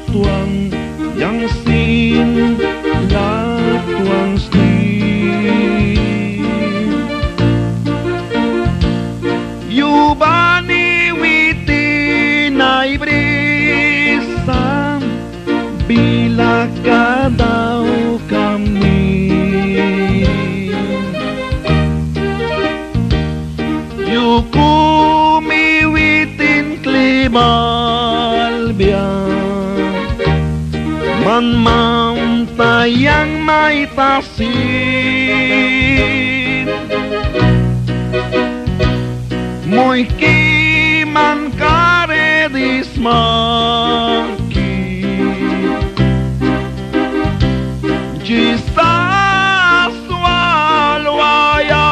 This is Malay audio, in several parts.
tuang yang sin la tuang stin Yubani witi na ibrisam bila ka daw kami Yukumi witin klibalbiang Man mam tayang may tasin Mo'y kiman karedis maki Jesus walwaya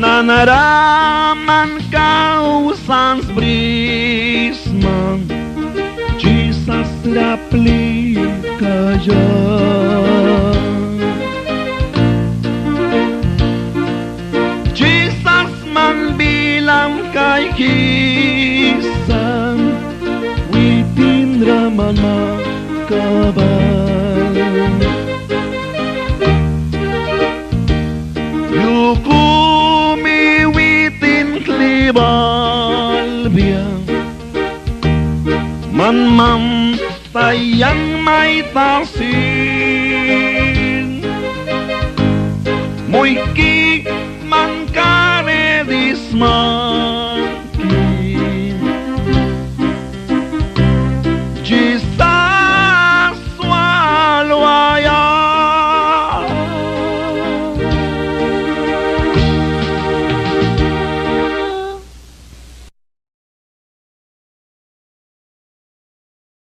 Nanaraman kau sans brisman Jesus rapli kaya Jesus man bilang kay kisan witin raman makabal Yukumi witin klibalbiang Man mam tayang may tasin Mo'y kik man karedis man